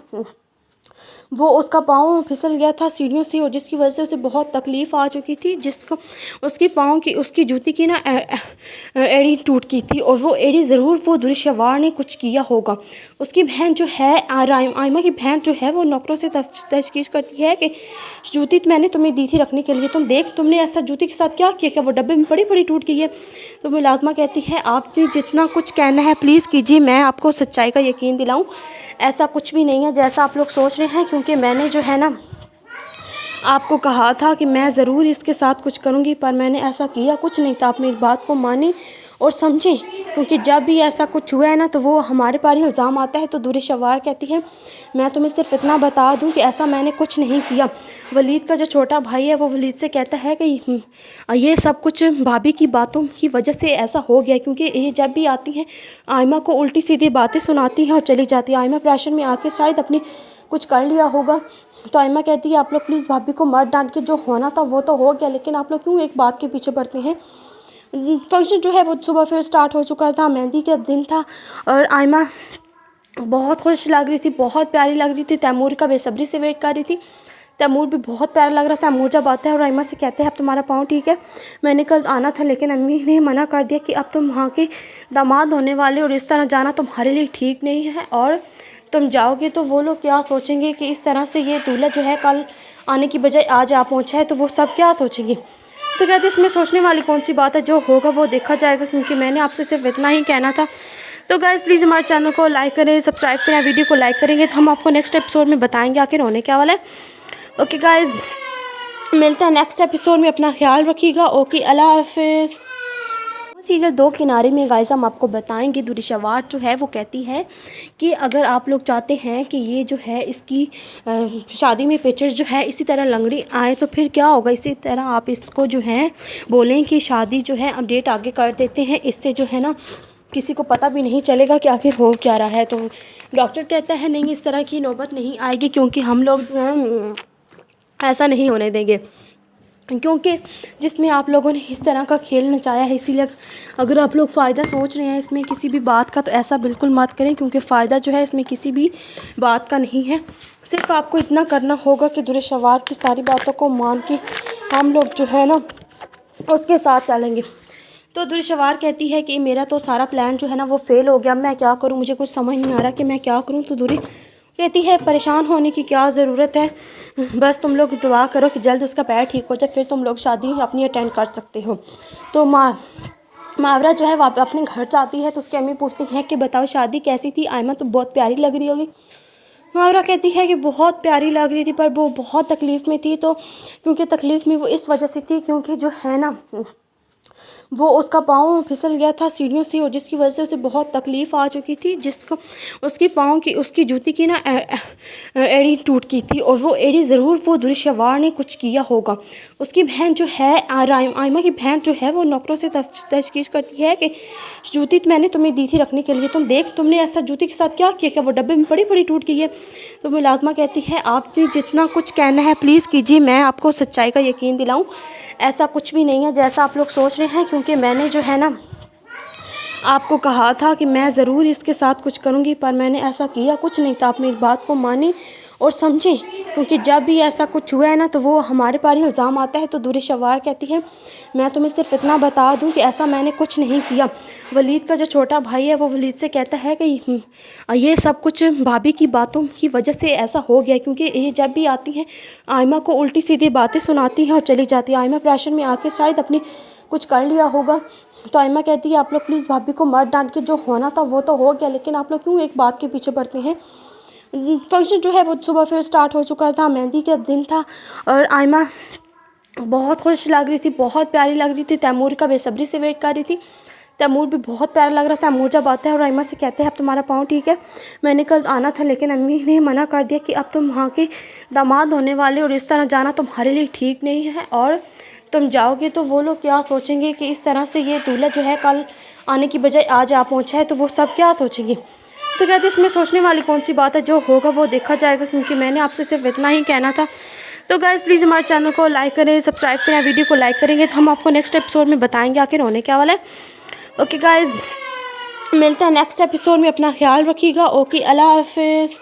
वो उसका पाँव फिसल गया था सीढ़ियों से, और जिसकी वजह से उसे बहुत तकलीफ़ आ चुकी थी। जिसको उसकी पाँव की उसकी जूती की ना एड़ी टूट गई थी, और वो एड़ी ज़रूर वो दुरिशवार ने कुछ किया होगा। उसकी बहन जो है आयमा की बहन जो है वो नौकरों से तशखीस करती है कि जूती मैंने तुम्हें दी थी रखने के लिए, तुम देख तुमने ऐसा जूती के साथ क्या किया, क्या वो डब्बे में बड़ी बड़ी टूट गई है। तो मुलाजमा कहती है आपने जितना कुछ कहना है प्लीज़ कीजिए, मैं आपको सच्चाई का यकीन दिलाऊँ, ऐसा कुछ भी नहीं है जैसा आप लोग सोच रहे हैं। क्योंकि मैंने जो है ना आपको कहा था कि मैं ज़रूर इसके साथ कुछ करूँगी, पर मैंने ऐसा किया कुछ नहीं था। आप मेरी बात को मानें और समझें, क्योंकि जब भी ऐसा कुछ हुआ है ना तो वो हमारे पर ही इल्ज़ाम आता है। तो दुरिशवार कहती है मैं तुम्हें सिर्फ इतना बता दूं कि ऐसा मैंने कुछ नहीं किया। वलीद का जो छोटा भाई है वो वलीद से कहता है कि ये सब कुछ भाभी की बातों की वजह से ऐसा हो गया, क्योंकि ये जब भी आती हैं आयमा को उल्टी सीधी बातें सुनाती हैं और चली जाती है। आयमा प्रेशर में आके शायद अपनी कुछ कर लिया होगा। तो आयमा कहती है आप लोग प्लीज़ भाभी को मत डांट के, जो होना था वो तो हो गया, लेकिन आप लोग क्यों एक बात के पीछे पड़ते हैं। फंक्शन जो है वो सुबह फिर स्टार्ट हो चुका था, मेहंदी का दिन था और आयमा बहुत खुश लग रही थी, बहुत प्यारी लग रही थी। तैमूर का बेसब्री से वेट कर रही थी। तैमूर भी बहुत प्यारा लग रहा था। तैमूर जब आता है और आयमा से कहते हैं अब तुम्हारा पाँव ठीक है, मैंने कल आना था लेकिन अम्मी ने मना कर दिया कि अब तुम वहाँ के दामाद होने वाले और इस तरह जाना तुम्हारे लिए ठीक नहीं है, और तुम जाओगे तो वो लोग क्या सोचेंगे कि इस तरह से ये दूल्हा जो है कल आने की बजाय आज आ पहुँचा है, तो वो सब क्या सोचेंगे। तो कहते इसमें सोचने वाली कौन सी बात है, जो होगा वो देखा जाएगा, क्योंकि मैंने आपसे सिर्फ इतना ही कहना था। तो गाइस प्लीज़ हमारे चैनल को लाइक करें, सब्सक्राइब करें। वीडियो को लाइक करेंगे तो हम आपको नेक्स्ट एपिसोड में बताएंगे आखिर होने क्या वाला है। ओके गाइस, मिलते हैं नेक्स्ट एपिसोड में, अपना ख्याल रखिएगा। ओके, अल्लाह हाफिज़। सीरियल दो किनारे में गाइस हम आपको बताएंगे। दुरिशवार जो है वो कहती है कि अगर आप लोग चाहते हैं कि ये जो है इसकी शादी में पिक्चर्स जो है इसी तरह लंगड़ी आए तो फिर क्या होगा। इसी तरह आप इसको जो है बोलें कि शादी जो है अपडेट आगे कर देते हैं, इससे जो है ना किसी को पता भी नहीं चलेगा कि आखिर हो क्या रहा है। तो डॉक्टर कहता है नहीं, इस तरह की नौबत नहीं आएगी क्योंकि हम लोग ऐसा नहीं होने देंगे, क्योंकि जिसमें आप लोगों ने इस तरह का खेल नचाया है। इसीलिए अगर आप लोग फ़ायदा सोच रहे हैं इसमें किसी भी बात का, तो ऐसा बिल्कुल मत करें, क्योंकि फ़ायदा जो है इसमें किसी भी बात का नहीं है। सिर्फ आपको इतना करना होगा कि दुरिशवार की सारी बातों को मान के हम लोग जो है ना उसके साथ चलेंगे। तो दुरिशवार कहती है कि मेरा तो सारा प्लान जो है ना वो फेल हो गया, मैं क्या करूँ, मुझे कुछ समझ नहीं आ रहा कि मैं क्या करूँ। तो दुरी कहती है परेशान होने की क्या ज़रूरत है, बस तुम लोग दुआ करो कि जल्द उसका पैर ठीक हो जाए, फिर तुम लोग शादी अपनी अटेंड कर सकते हो। तो मावरा जो है वो अपने घर जाती है तो उसकी अम्मी पूछती हैं कि बताओ शादी कैसी थी, आयमा तो बहुत प्यारी लग रही होगी। मावरा कहती है कि बहुत प्यारी लग रही थी पर वो बहुत तकलीफ़ में थी। तो क्योंकि तकलीफ़ में वो इस वजह से थी क्योंकि जो है ना वो उसका पाँव फिसल गया था सीढ़ियों से, और जिसकी वजह से उसे बहुत तकलीफ़ आ चुकी थी। जिसको उसकी पाँव की उसकी जूती की ना एड़ी टूट गई थी, और वो एड़ी ज़रूर वो दुरिशवार ने कुछ किया होगा। उसकी बहन जो है आयमा की बहन जो है वो नौकरों से तशखीस करती है कि जूती मैंने तुम्हें दी थी रखने के लिए, तुम देख तुमने ऐसा जूती के साथ क्या किया, क्या वो डब्बे में बड़ी बड़ी टूट गई है। तो मुलाजमा कहती है आपने जितना कुछ कहना है प्लीज़ कीजिए, मैं आपको सच्चाई का यकीन दिलाऊँ, ऐसा कुछ भी नहीं है जैसा आप लोग सोच रहे हैं। क्योंकि मैंने जो है ना आपको कहा था कि मैं ज़रूर इसके साथ कुछ करूँगी, पर मैंने ऐसा किया कुछ नहीं था। आप मेरी बात को मानें और समझें, क्योंकि जब भी ऐसा कुछ हुआ है ना तो वो हमारे पर ही इल्ज़ाम आता है। तो दूर शवार कहती है मैं तुम्हें सिर्फ इतना बता दूं कि ऐसा मैंने कुछ नहीं किया। वलीद का जो छोटा भाई है वो वलीद से कहता है कि ये सब कुछ भाभी की बातों की वजह से ऐसा हो गया, क्योंकि ये जब भी आती हैं आयमा को उल्टी सीधी बातें सुनाती हैं और चली जाती है। आयमा प्रेशर में आके शायद अपनी कुछ कर लिया होगा। तो आयमा कहती है आप लोग प्लीज़ भाभी को मत डांट के, जो होना था वो तो हो गया, लेकिन आप लोग क्यों एक बात के पीछे पड़ते हैं। फंक्शन जो है वो सुबह फिर स्टार्ट हो चुका था, मेहंदी का दिन था और आयमा बहुत खुश लग रही थी, बहुत प्यारी लग रही थी। तैमूर का बेसब्री से वेट कर रही थी। तैमूर भी बहुत प्यारा लग रहा था। तैमूर जब आता है और आयमा से कहते हैं अब तुम्हारा पाँव ठीक है, मैंने कल आना था लेकिन अम्मी ने मना कर दिया कि अब तुम वहाँ के दामाद होने वाले और इस तरह जाना तुम्हारे लिए ठीक नहीं है, और तुम जाओगे तो वो लोग क्या सोचेंगे कि इस तरह से ये दूल्हा जो है कल आने की बजाय आज आ पहुँचा है, तो वो सब क्या सोचेंगे। तो कहते इसमें सोचने वाली कौन सी बात है, जो होगा वो देखा जाएगा, क्योंकि मैंने आपसे सिर्फ इतना ही कहना था। तो गाइस प्लीज़ हमारे चैनल को लाइक करें, सब्सक्राइब करें। वीडियो को लाइक करेंगे तो हम आपको नेक्स्ट एपिसोड में बताएंगे आखिर होने क्या वाला है। ओके गाइस, मिलते हैं नेक्स्ट एपिसोड में। अपना ख्याल रखिएगा। ओके, अल्लाह हाफिज़।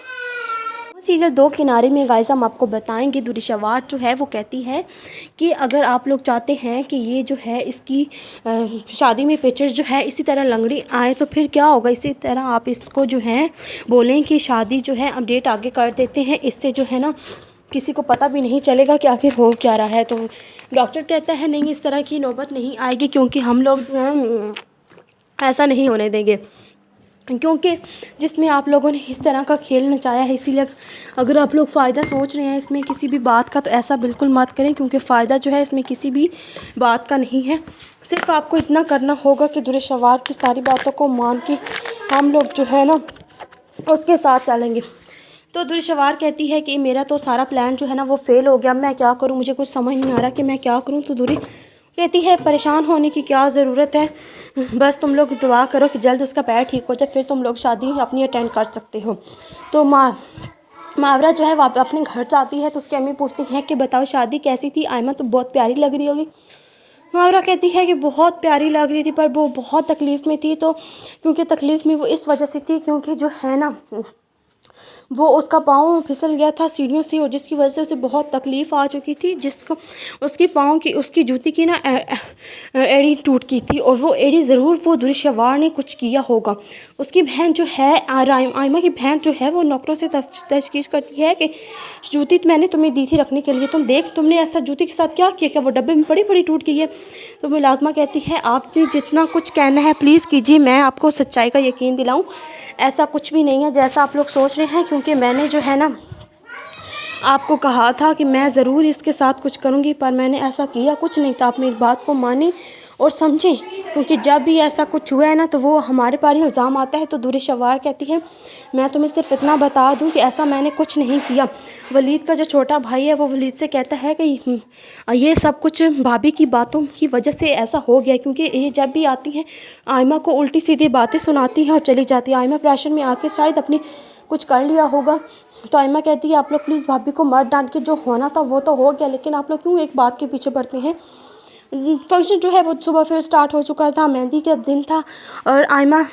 सीरियल दो किनारे में गाइस हम आपको बताएंगे दूरी शवार जो है वो कहती है कि अगर आप लोग चाहते हैं कि ये जो है इसकी शादी में पिक्चर्स जो है इसी तरह लंगड़ी आए तो फिर क्या होगा। इसी तरह आप इसको जो है बोलें कि शादी जो है अपडेट आगे कर देते हैं, इससे जो है ना किसी को पता भी नहीं चलेगा कि आखिर हो क्या रहा है। तो डॉक्टर कहता है नहीं, इस तरह की नौबत नहीं आएगी, क्योंकि हम लोग ऐसा नहीं होने देंगे, क्योंकि जिसमें आप लोगों ने इस तरह का खेल नचाया है। इसीलिए अगर आप लोग फ़ायदा सोच रहे हैं इसमें किसी भी बात का, तो ऐसा बिल्कुल मत करें, क्योंकि फ़ायदा जो है इसमें किसी भी बात का नहीं है। सिर्फ आपको इतना करना होगा कि दूर शवार की सारी बातों को मान के हम लोग जो है ना उसके साथ चलेंगे। तो दूर शवार कहती है कि मेरा तो सारा प्लान जो है ना वो फ़ेल हो गया, मैं क्या करूँ, मुझे कुछ समझ नहीं आ रहा कि मैं क्या करूँ। तो दूरी कहती है परेशान होने की क्या ज़रूरत है, बस तुम लोग दुआ करो कि जल्द उसका पैर ठीक हो जाए, फिर तुम लोग शादी अपनी अटेंड कर सकते हो। तो मावरा जो है वो अपने घर जाती है तो उसकी अम्मी पूछती हैं कि बताओ शादी कैसी थी, आयमा तो बहुत प्यारी लग रही होगी। मावरा कहती है कि बहुत प्यारी लग रही थी पर वो बहुत तकलीफ़ में थी। तो क्योंकि तकलीफ़ में वो इस वजह से थी क्योंकि जो है ना वो उसका पाँव फिसल गया था सीढ़ियों से, और जिसकी वजह से उसे बहुत तकलीफ़ आ चुकी थी, जिसको उसकी पाँव की उसकी जूती की ना एड़ी टूट गई थी, और वो एड़ी ज़रूर वो दूर शवार ने कुछ किया होगा। उसकी बहन जो है आयमा की बहन जो है वो नौकरों से तशखीस करती है कि जूती मैंने तुम्हें दी थी रखने के लिए, तुम देख तुमने ऐसा जूती के साथ क्या किया, क्या वो डब्बे में बड़ी बड़ी टूट गई है। तो मुलाजमा कहती है आपने जितना कुछ कहना है प्लीज़ कीजिए, मैं आपको सच्चाई का यकीन दिलाऊँ, ऐसा कुछ भी नहीं है जैसा आप लोग सोच रहे हैं, क्योंकि मैंने जो है ना आपको कहा था कि मैं ज़रूर इसके साथ कुछ करूँगी, पर मैंने ऐसा किया कुछ नहीं था। आप मेरी बात को मानें और समझें, क्योंकि जब भी ऐसा कुछ हुआ है ना तो वो हमारे पर ही इल्ज़ाम आता है। तो दूर शवार कहती है मैं तुम्हें सिर्फ इतना बता दूं कि ऐसा मैंने कुछ नहीं किया। वलीद का जो छोटा भाई है वो वलीद से कहता है कि ये सब कुछ भाभी की बातों की वजह से ऐसा हो गया, क्योंकि ये जब भी आती हैं आयमा को उल्टी सीधी बातें सुनाती हैं और चली जाती है। आयमा प्रेशर में आके शायद अपनी कुछ कर लिया होगा। तो आयमा कहती है आप लोग प्लीज़ भाभी को मत डांट के, जो होना था वो तो हो गया, लेकिन आप लोग क्यों एक बात के पीछे पड़ते हैं। फंक्शन जो है वो सुबह फिर स्टार्ट हो चुका था, मेहंदी का दिन था और आयमा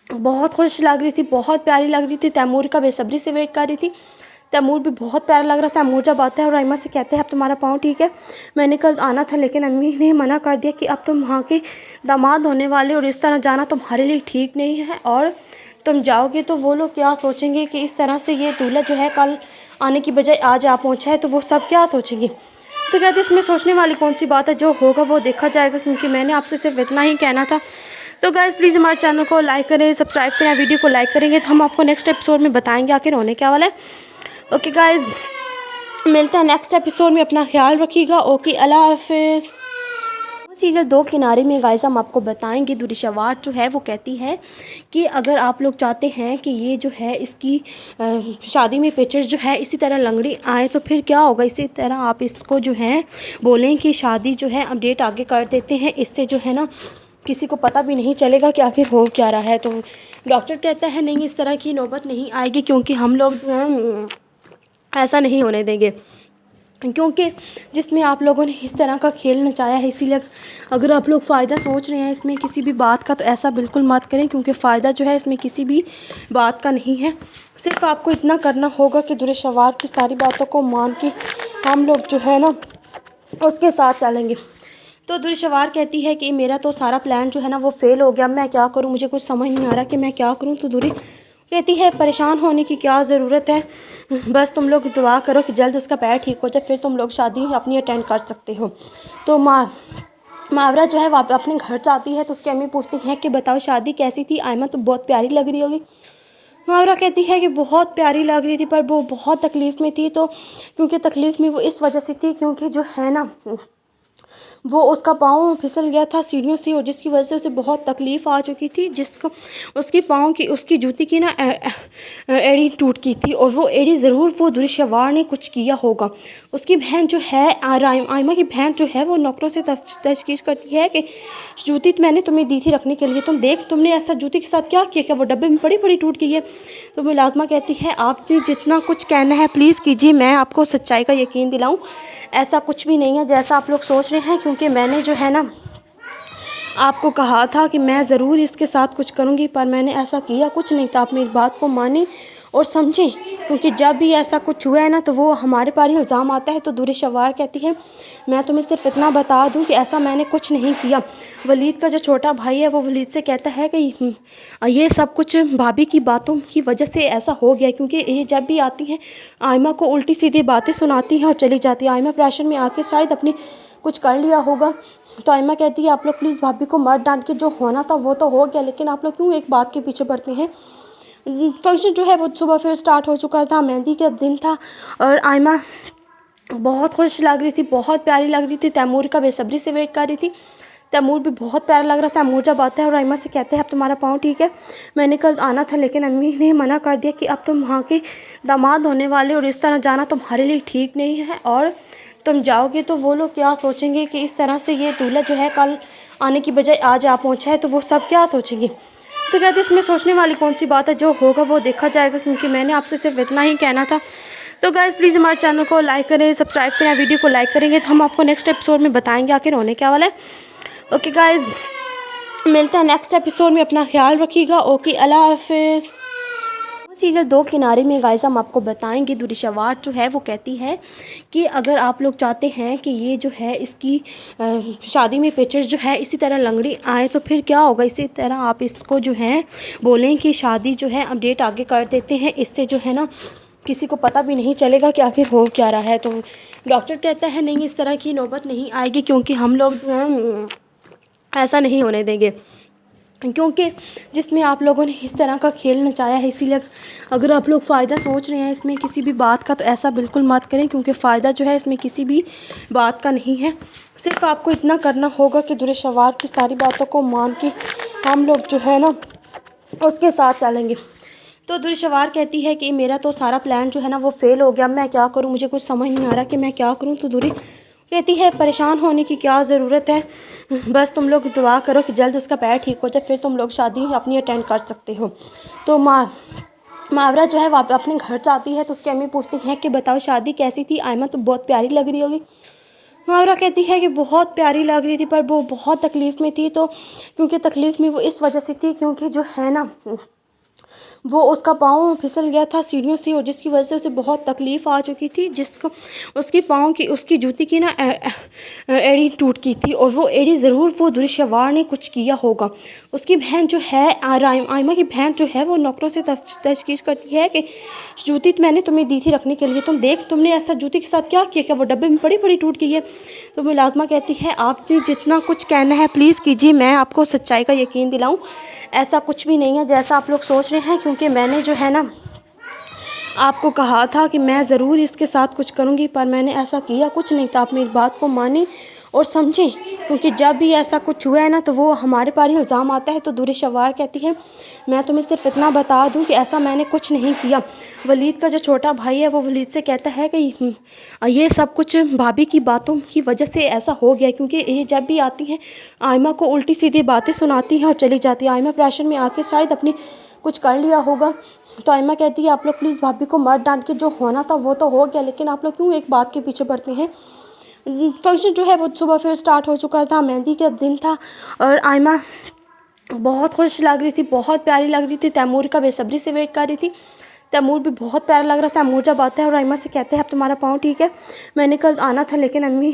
बहुत खुश लग रही थी, बहुत प्यारी लग रही थी। तैमूर का बेसब्री से वेट कर रही थी। तैमूर भी बहुत प्यारा लग रहा था। तैमूर जब आता है और आयमा से कहते हैं अब तुम्हारा पाँव ठीक है, मैंने कल आना था लेकिन अम्मी ने मना कर दिया कि अब तुम वहाँ के दामाद होने वाले और इस तरह जाना तुम्हारे लिए ठीक नहीं है, और तुम जाओगे तो वो लोग क्या सोचेंगे कि इस तरह से ये दूल्हा जो है कल आने की बजाय आज आ पहुँचा है, तो वो सब क्या सोचेंगे। तो कहते इसमें सोचने वाली कौन सी बात है, जो होगा वो देखा जाएगा, क्योंकि मैंने आपसे सिर्फ इतना ही कहना था। तो गाइस प्लीज़ हमारे चैनल को लाइक करें, सब्सक्राइब करें। वीडियो को लाइक करेंगे तो हम आपको नेक्स्ट एपिसोड में बताएंगे आखिर होने क्या वाला है। ओके गाइस, मिलते हैं नेक्स्ट एपिसोड में। अपना ख्याल रखिएगा। ओके, अल्लाह हाफिज़। सीरियल दो किनारे में गाइस हम आपको बताएंगे दूरी शवार जो है वो कहती है कि अगर आप लोग चाहते हैं कि ये जो है इसकी शादी में पिक्चर्स जो है इसी तरह लंगड़ी आए तो फिर क्या होगा। इसी तरह आप इसको जो है बोलें कि शादी जो है अपडेट आगे कर देते हैं, इससे जो है ना किसी को पता भी नहीं चलेगा कि आखिर हो क्या रहा है। तो डॉक्टर कहता है नहीं, इस तरह की नौबत नहीं आएगी, क्योंकि हम लोग ऐसा नहीं होने देंगे, क्योंकि जिसमें आप लोगों ने इस तरह का खेल नचाया है। इसीलिए अगर आप लोग फ़ायदा सोच रहे हैं इसमें किसी भी बात का, तो ऐसा बिल्कुल मत करें, क्योंकि फ़ायदा जो है इसमें किसी भी बात का नहीं है। सिर्फ आपको इतना करना होगा कि दुरेशवार की सारी बातों को मान के हम लोग जो है ना उसके साथ चलेंगे। तो दुरेशवार कहती है कि मेरा तो सारा प्लान जो है ना वो फेल हो गया, मैं क्या करूं, मुझे कुछ समझ नहीं आ रहा कि मैं क्या करूं। तो दूरी कहती है परेशान होने की क्या ज़रूरत है, बस तुम लोग दुआ करो कि जल्द उसका पैर ठीक हो जाए, फिर तुम लोग शादी अपनी अटेंड कर सकते हो। तो मावरा जो है वहाँ पे अपने घर जाती है तो उसकी अम्मी पूछती हैं कि बताओ शादी कैसी थी, आयमा तो बहुत प्यारी लग रही होगी। मावरा कहती है कि बहुत प्यारी लग रही थी पर वो बहुत तकलीफ़ में थी, तो क्योंकि तकलीफ़ में वो इस वजह से थी क्योंकि जो है ना वो उसका पाँव फिसल गया था सीढ़ियों से, और जिसकी वजह से उसे बहुत तकलीफ़ आ चुकी थी, जिसको उसकी पाँव की उसकी जूती की ना एड़ी टूट गई थी, और वो एड़ी ज़रूर वो दुरेशवार ने कुछ किया होगा। उसकी बहन जो है आयमा की बहन जो है वो नौकरों से तशखीस करती है कि जूती मैंने तुम्हें दी थी रखने के लिए, तुम देख तुमने ऐसा जूती के साथ क्या किया, क्या वो डब्बे में बड़ी बड़ी टूट गई है। तो मुलाजमा कहती है आपने जितना कुछ कहना है प्लीज़ कीजिए, मैं आपको सच्चाई का यकीन दिलाऊँ, ऐसा कुछ भी नहीं है जैसा आप लोग सोच रहे हैं, क्योंकि मैंने जो है ना आपको कहा था कि मैं ज़रूर इसके साथ कुछ करूँगी, पर मैंने ऐसा किया कुछ नहीं था। आप मेरी बात को माने और समझें, क्योंकि जब भी ऐसा कुछ हुआ है ना तो वो हमारे पर ही इल्ज़ाम आता है। तो दुरेशवार कहती है मैं तुम्हें सिर्फ इतना बता दूं कि ऐसा मैंने कुछ नहीं किया। वलीद का जो छोटा भाई है वो वलीद से कहता है कि ये सब कुछ भाभी की बातों की वजह से ऐसा हो गया, क्योंकि ये जब भी आती हैं आयमा को उल्टी सीधी बातें सुनाती हैं और चली जाती है। आयमा प्रेशर में आके शायद अपनी कुछ कर लिया होगा। तो आयमा कहती है आप लोग प्लीज़ भाभी को मत डांट के, जो होना था वो तो हो गया, लेकिन आप लोग क्यों एक बात के पीछे पड़ते हैं। फंक्शन जो है वो सुबह फिर स्टार्ट हो चुका था, मेहंदी का दिन था और आयमा बहुत खुश लग रही थी, बहुत प्यारी लग रही थी। तैमूर का बेसब्री से वेट कर रही थी। तैमूर भी बहुत प्यारा लग रहा था। तैमूर जब आता है और आयमा से कहते हैं अब तुम्हारा पाँव ठीक है, मैंने कल आना था लेकिन अम्मी ने मना कर दिया कि अब तुम वहाँ के दामाद होने वाले और इस तरह जाना तुम्हारे लिए ठीक नहीं है, और तुम जाओगे तो वो लोग क्या सोचेंगे कि इस तरह से ये दूल्हा जो है कल आने की बजाय आज आ पहुँचा है, तो वो सब क्या सोचेंगे। तो कहते इसमें सोचने वाली कौन सी बात है, जो होगा वो देखा जाएगा, क्योंकि मैंने आपसे सिर्फ इतना ही कहना था। तो गाइस प्लीज़ हमारे चैनल को लाइक करें, सब्सक्राइब करें। वीडियो को लाइक करेंगे तो हम आपको नेक्स्ट एपिसोड में बताएंगे आखिर होने क्या वाला है। ओके गाइस, मिलते हैं नेक्स्ट एपिसोड में, अपना ख्याल रखिएगा। ओके, अल्लाह हाफिज़। सीरियल दो किनारे में गाइस हम आपको बताएंगे दुरेशवार जो है वो कहती है कि अगर आप लोग चाहते हैं कि ये जो है इसकी शादी में पिक्चर्स जो है इसी तरह लंगड़ी आए तो फिर क्या होगा। इसी तरह आप इसको जो है बोलें कि शादी जो है अपडेट आगे कर देते हैं, इससे जो है ना किसी को पता भी नहीं चलेगा कि आखिर हो क्या रहा है। तो डॉक्टर कहता है नहीं, इस तरह की नौबत नहीं आएगी, क्योंकि हम लोग ऐसा नहीं होने देंगे, क्योंकि जिसमें आप लोगों ने इस तरह का खेल नचाया है। इसीलिए अगर आप लोग फ़ायदा सोच रहे हैं इसमें किसी भी बात का, तो ऐसा बिल्कुल मत करें, क्योंकि फ़ायदा जो है इसमें किसी भी बात का नहीं है। सिर्फ आपको इतना करना होगा कि दुरेशवार की सारी बातों को मान के हम लोग जो है ना उसके साथ चलेंगे। तो दुरेशवार कहती है कि मेरा तो सारा प्लान जो है ना वो फेल हो गया, मैं क्या करूँ, मुझे कुछ समझ नहीं आ रहा कि मैं क्या करूँ। तो दूरी कहती है परेशान होने की क्या ज़रूरत है, बस तुम लोग दुआ करो कि जल्द उसका पैर ठीक हो जाए, फिर तुम लोग शादी अपनी अटेंड कर सकते हो। तो मावरा जो है वहाँ पे अपने घर जाती है तो उसकी अम्मी पूछती हैं कि बताओ शादी कैसी थी, आयमा तो बहुत प्यारी लग रही होगी। मावरा कहती है कि बहुत प्यारी लग रही थी पर वो बहुत तकलीफ़ में थी, तो क्योंकि तकलीफ़ में वो इस वजह से थी क्योंकि जो है ना वो उसका पाँव फिसल गया था सीढ़ियों से, और जिसकी वजह से उसे बहुत तकलीफ़ आ चुकी थी, जिसको उसकी पाँव की उसकी जूती की ना एड़ी टूट गई थी, और वो एड़ी ज़रूर वो दुरेशवार ने कुछ किया होगा। उसकी बहन जो है आयमा की बहन जो है वो नौकरों से तशखीस करती है कि जूती मैंने तुम्हें दी थी रखने के लिए, तुम देख तुमने ऐसा जूती के साथ क्या किया, क्या वो डब्बे में बड़ी बड़ी टूट गई है। तो मुलाजमा कहती है आपने जितना कुछ कहना है प्लीज़ कीजिए, मैं आपको सच्चाई का यकीन दिलाऊँ, ऐसा कुछ भी नहीं है जैसा आप लोग सोच रहे हैं, क्योंकि मैंने जो है ना आपको कहा था कि मैं ज़रूर इसके साथ कुछ करूँगी, पर मैंने ऐसा किया कुछ नहीं था। आप मेरी बात को माने और समझें, क्योंकि जब भी ऐसा कुछ हुआ है ना तो वो हमारे पर ही इल्ज़ाम आता है। तो दुरेशवार कहती है मैं तुम्हें सिर्फ इतना बता दूं कि ऐसा मैंने कुछ नहीं किया। वलीद का जो छोटा भाई है वो वलीद से कहता है कि ये सब कुछ भाभी की बातों की वजह से ऐसा हो गया, क्योंकि ये जब भी आती हैं आयमा को उल्टी सीधी बातें सुनाती हैं और चली जाती है। आयमा प्रेशर में आके शायद अपनी कुछ कर लिया होगा। तो आयमा कहती है आप लोग प्लीज़ भाभी को मत डांट के, जो होना था वो तो हो गया, लेकिन आप लोग क्यों एक बात के पीछे पड़ते हैं। फंक्शन जो है वो सुबह फिर स्टार्ट हो चुका था, मेहंदी का दिन था और आयमा बहुत खुश लग रही थी, बहुत प्यारी लग रही थी। तैमूर का बेसब्री से वेट कर रही थी। तैमूर भी बहुत प्यारा लग रहा था। तैमूर जब आता है और राइमा से कहते हैं अब तुम्हारा पाँव ठीक है, मैंने कल आना था लेकिन अम्मी